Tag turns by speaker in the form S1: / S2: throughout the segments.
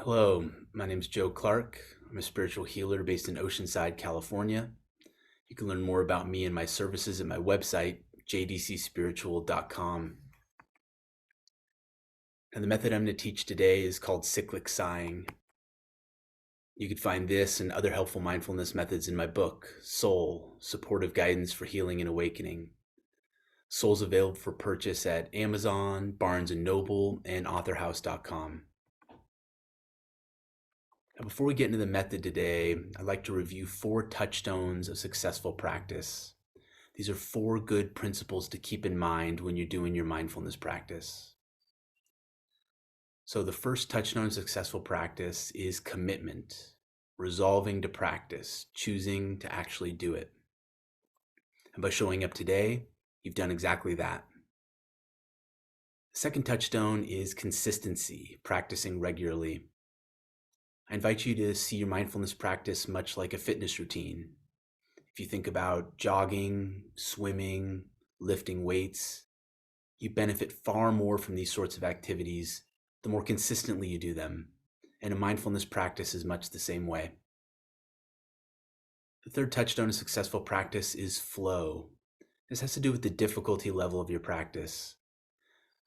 S1: Hello, my name is Joe Clarke. I'm a spiritual healer based in Oceanside, California. You can learn more about me and my services at my website, jdcspiritual.com. And the method I'm going to teach today is called cyclic sighing. You can find this and other helpful mindfulness methods in my book, Soul, Supportive Guidance for Healing and Awakening. Soul's available for purchase at Amazon, Barnes & Noble, and authorhouse.com. Now, before we get into the method today, I'd like to review 4 touchstones of successful practice. These are 4 good principles to keep in mind when you're doing your mindfulness practice. So the first touchstone of successful practice is commitment, resolving to practice, choosing to actually do it. And by showing up today, you've done exactly that. The second touchstone is consistency, practicing regularly. I invite you to see your mindfulness practice much like a fitness routine. If you think about jogging, swimming, lifting weights, you benefit far more from these sorts of activities the more consistently you do them. And a mindfulness practice is much the same way. The third touchstone of successful practice is flow. This has to do with the difficulty level of your practice.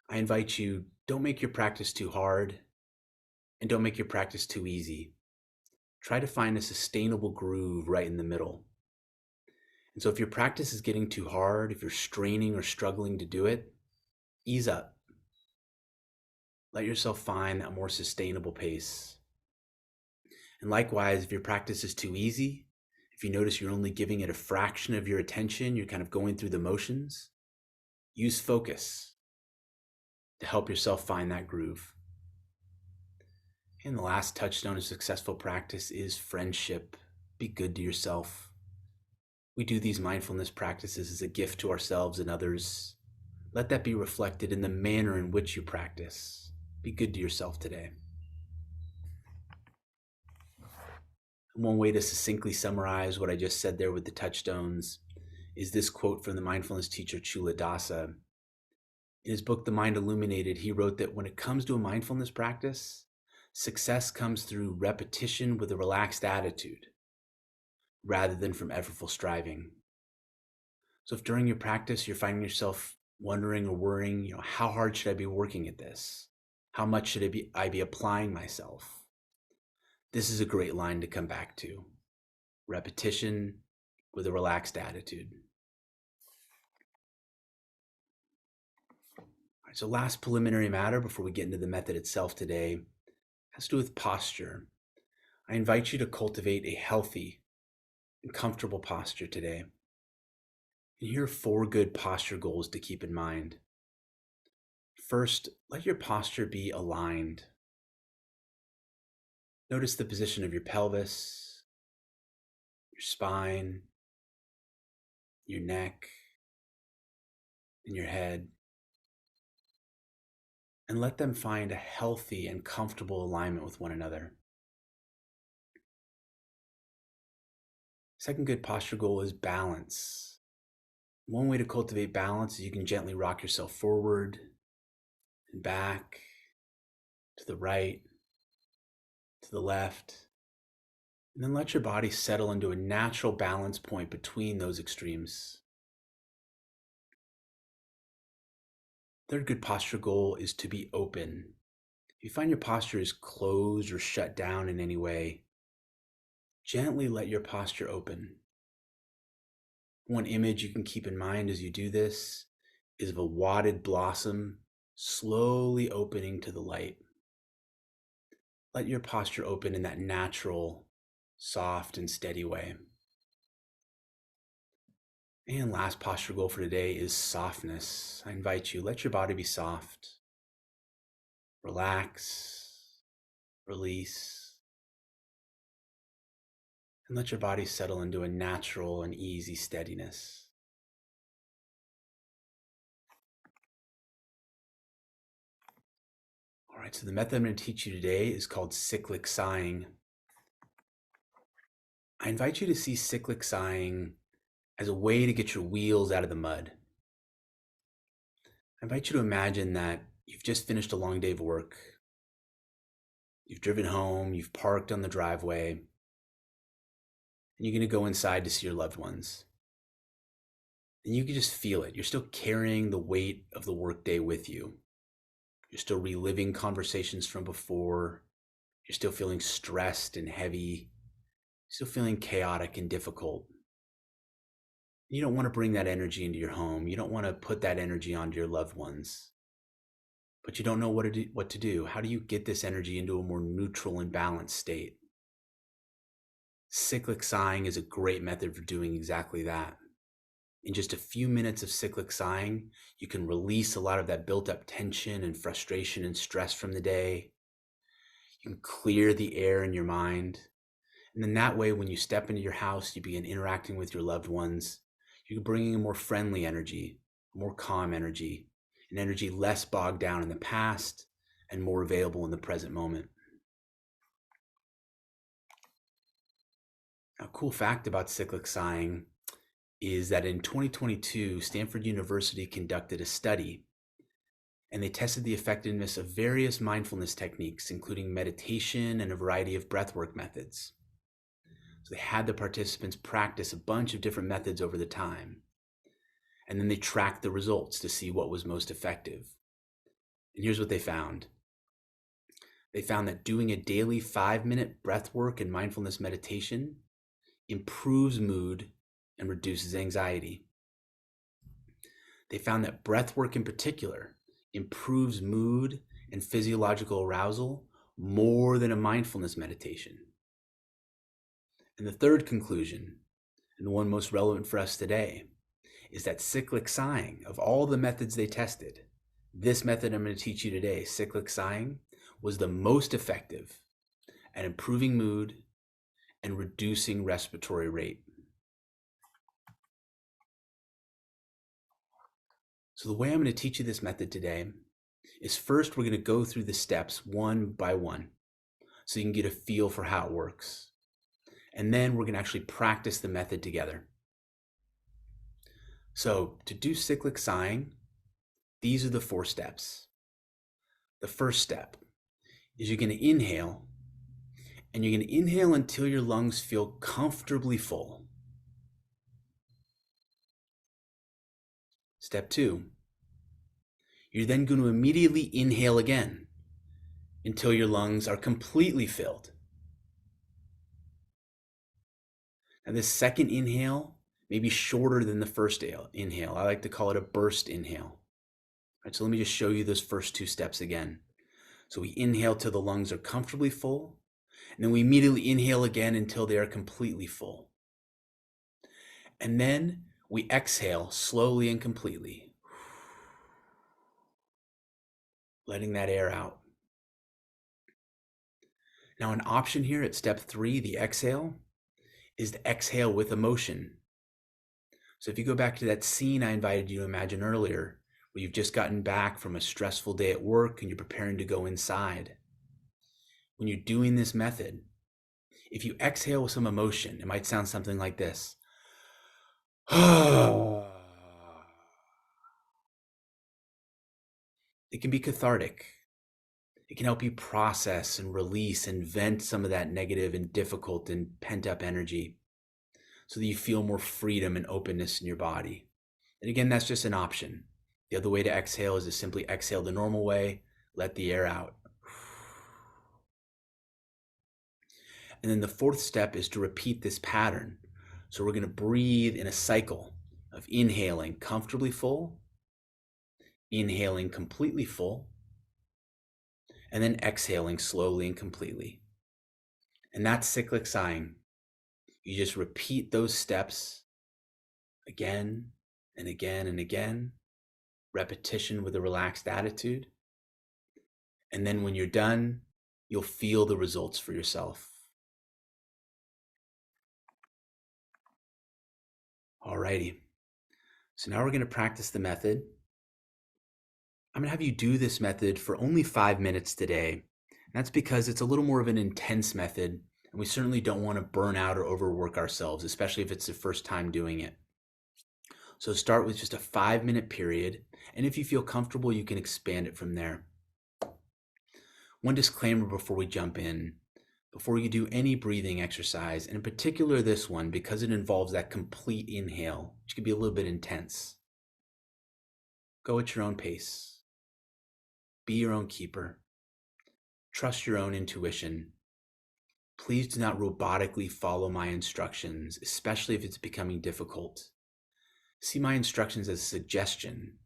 S1: I invite you, don't make your practice too hard and don't make your practice too easy. Try to find a sustainable groove right in the middle. And so if your practice is getting too hard, if you're straining or struggling to do it, ease up. Let yourself find a more sustainable pace. And likewise, if your practice is too easy, if you notice you're only giving it a fraction of your attention, you're kind of going through the motions, use focus to help yourself find that groove. And the last touchstone of successful practice is friendship. Be good to yourself. We do these mindfulness practices as a gift to ourselves and others. Let that be reflected in the manner in which you practice. Be good to yourself today. One way to succinctly summarize what I just said there with the touchstones is this quote from the mindfulness teacher Chula Dasa. In his book, The Mind Illuminated, he wrote that when it comes to a mindfulness practice, success comes through repetition with a relaxed attitude rather than from effortful striving. So if during your practice you're finding yourself wondering or worrying, how hard should I be working at this? How much should I be applying myself? This is a great line to come back to. Repetition with a relaxed attitude. All right, so last preliminary matter before we get into the method itself today has to do with posture. I invite you to cultivate a healthy and comfortable posture today. And here are 4 good posture goals to keep in mind. First, let your posture be aligned. Notice the position of your pelvis, your spine, your neck, and your head. And let them find a healthy and comfortable alignment with one another. Second good posture goal is balance. One way to cultivate balance is you can gently rock yourself forward and back, to the right, to the left, and then let your body settle into a natural balance point between those extremes. Third good posture goal is to be open. If you find your posture is closed or shut down in any way, gently let your posture open. One image you can keep in mind as you do this is of a wadded blossom slowly opening to the light. Let your posture open in that natural, soft, and steady way. And last posture goal for today is softness. I invite you, let your body be soft. Relax, release, and let your body settle into a natural and easy steadiness. All right, so the method I'm going to teach you today is called cyclic sighing. I invite you to see cyclic sighing as a way to get your wheels out of the mud. I invite you to imagine that you've just finished a long day of work. You've driven home, you've parked on the driveway, and you're going to go inside to see your loved ones. And you can just feel it. You're still carrying the weight of the workday with you. You're still reliving conversations from before. You're still feeling stressed and heavy. You're still feeling chaotic and difficult. You don't want to bring that energy into your home. You don't want to put that energy onto your loved ones. But you don't know what to do. How do you get this energy into a more neutral and balanced state? Cyclic sighing is a great method for doing exactly that. In just a few minutes of cyclic sighing, you can release a lot of that built up tension and frustration and stress from the day. You can clear the air in your mind. And then that way, when you step into your house, you begin interacting with your loved ones. You're bringing a more friendly energy, more calm energy, an energy less bogged down in the past and more available in the present moment. A cool fact about cyclic sighing is that in 2022, Stanford University conducted a study, and they tested the effectiveness of various mindfulness techniques, including meditation and a variety of breathwork methods. So they had the participants practice a bunch of different methods over the time, and then they tracked the results to see what was most effective. And here's what they found. They found that doing a daily 5-minute breathwork and mindfulness meditation improves mood and reduces anxiety. They found that breathwork in particular improves mood and physiological arousal more than a mindfulness meditation. And the third conclusion, and the one most relevant for us today, is that cyclic sighing, of all the methods they tested, this method I'm going to teach you today, cyclic sighing, was the most effective at improving mood and reducing respiratory rate. So the way I'm going to teach you this method today is first we're going to go through the steps one by one so you can get a feel for how it works. And then we're going to actually practice the method together. So to do cyclic sighing, these are the 4 steps. The first step is you're going to inhale, and you're going to inhale until your lungs feel comfortably full. Step 2, you're then going to immediately inhale again until your lungs are completely filled. Now this second inhale may be shorter than the first inhale. I like to call it a burst inhale. All right, so let me just show you those first 2 steps again. So we inhale till the lungs are comfortably full, and then we immediately inhale again until they are completely full. And then we exhale slowly and completely, letting that air out. Now an option here at step 3, the exhale, is to exhale with emotion. So if you go back to that scene I invited you to imagine earlier, where you've just gotten back from a stressful day at work and you're preparing to go inside. When you're doing this method, if you exhale with some emotion, it might sound something like this. It can be cathartic. It can help you process and release and vent some of that negative and difficult and pent-up energy so that you feel more freedom and openness in your body. And again, that's just an option. The other way to exhale is to simply exhale the normal way, let the air out. And then the 4th step is to repeat this pattern. So we're going to breathe in a cycle of inhaling comfortably full, inhaling completely full, and then exhaling slowly and completely. And that's cyclic sighing. You just repeat those steps again and again and again, repetition with a relaxed attitude. And then when you're done, you'll feel the results for yourself. Alrighty. So now we're going to practice the method. I'm going to have you do this method for only 5 minutes today. And that's because it's a little more of an intense method, and we certainly don't want to burn out or overwork ourselves, especially if it's the first time doing it. So start with just a 5-minute period, and if you feel comfortable, you can expand it from there. One disclaimer before we jump in. Before you do any breathing exercise, and in particular this one, because it involves that complete inhale, which can be a little bit intense, go at your own pace. Be your own keeper. Trust your own intuition. Please do not robotically follow my instructions, especially if it's becoming difficult. See my instructions as a suggestion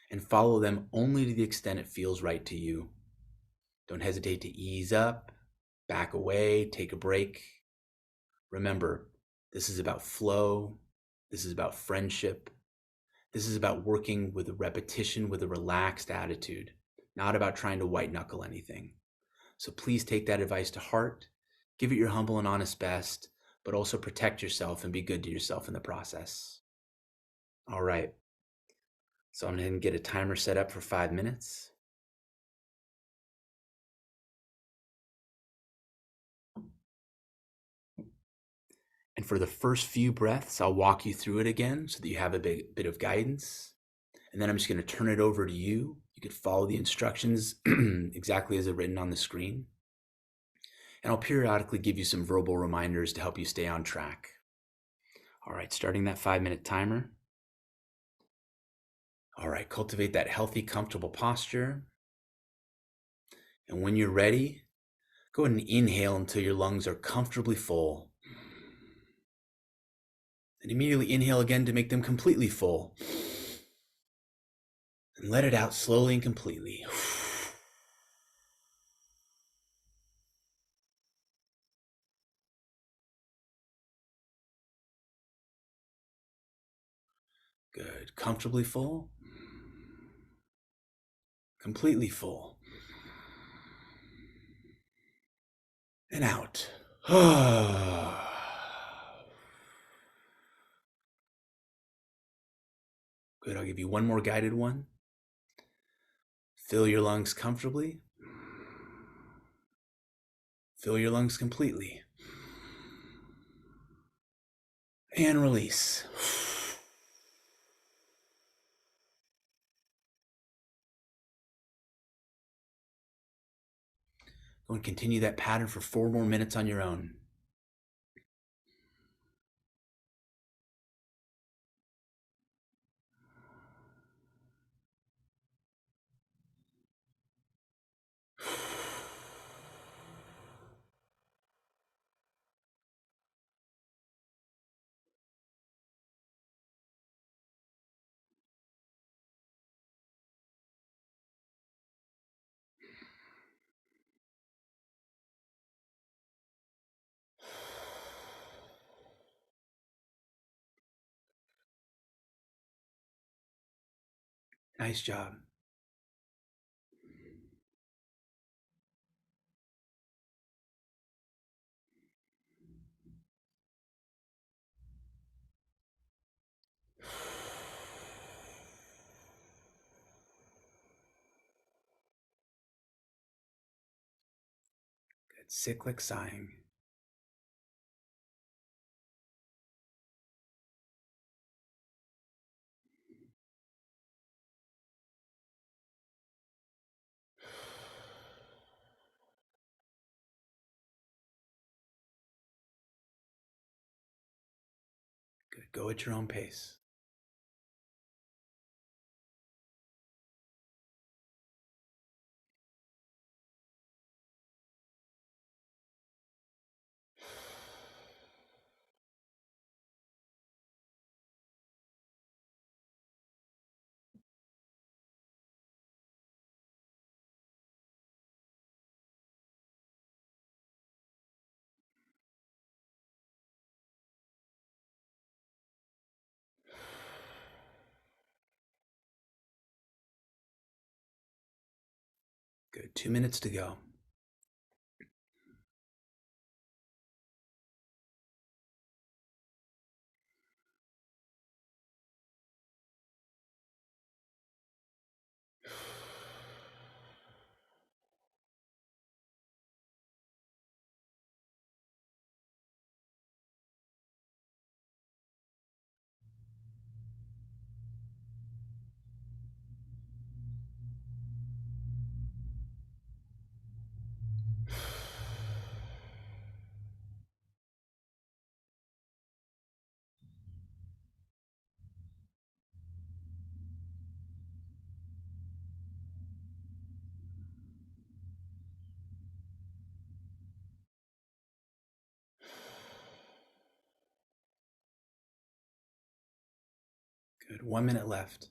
S1: and follow them only to the extent it feels right to you. Don't hesitate to ease up, back away, take a break. Remember, this is about flow. This is about friendship. This is about working with a repetition with a relaxed attitude, not about trying to white knuckle anything. So please take that advice to heart. Give it your humble and honest best, but also protect yourself and be good to yourself in the process. All right. So I'm going to get a timer set up for 5 minutes. And for the first few breaths, I'll walk you through it again so that you have a bit of guidance. And then I'm just going to turn it over to you. You could follow the instructions exactly as they're written on the screen. And I'll periodically give you some verbal reminders to help you stay on track. All right, starting that 5-minute timer. All right, cultivate that healthy, comfortable posture. And when you're ready, go ahead and inhale until your lungs are comfortably full. And immediately inhale again to make them completely full. And let it out slowly and completely. Good. Comfortably full. Completely full. And out. Good. I'll give you one more guided one. Fill your lungs comfortably. Fill your lungs completely. And release. Go and continue that pattern for 4 more minutes on your own. Nice job. Good. Cyclic sighing. Good. Go at your own pace. Good. 2 minutes to go. Good. 1 minute left.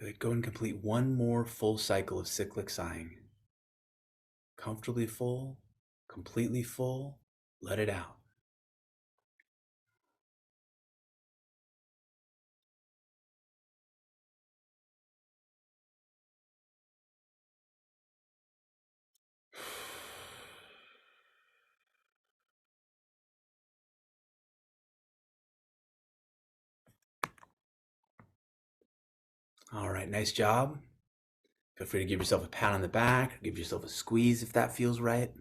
S1: Good. Go and complete one more full cycle of cyclic sighing. Comfortably full, completely full. Let it out. All right, nice job. Feel free to give yourself a pat on the back, give yourself a squeeze if that feels right.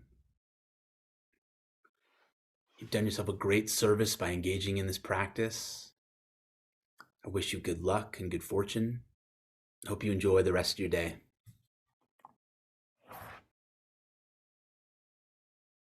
S1: You've done yourself a great service by engaging in this practice. I wish you good luck and good fortune. Hope you enjoy the rest of your day.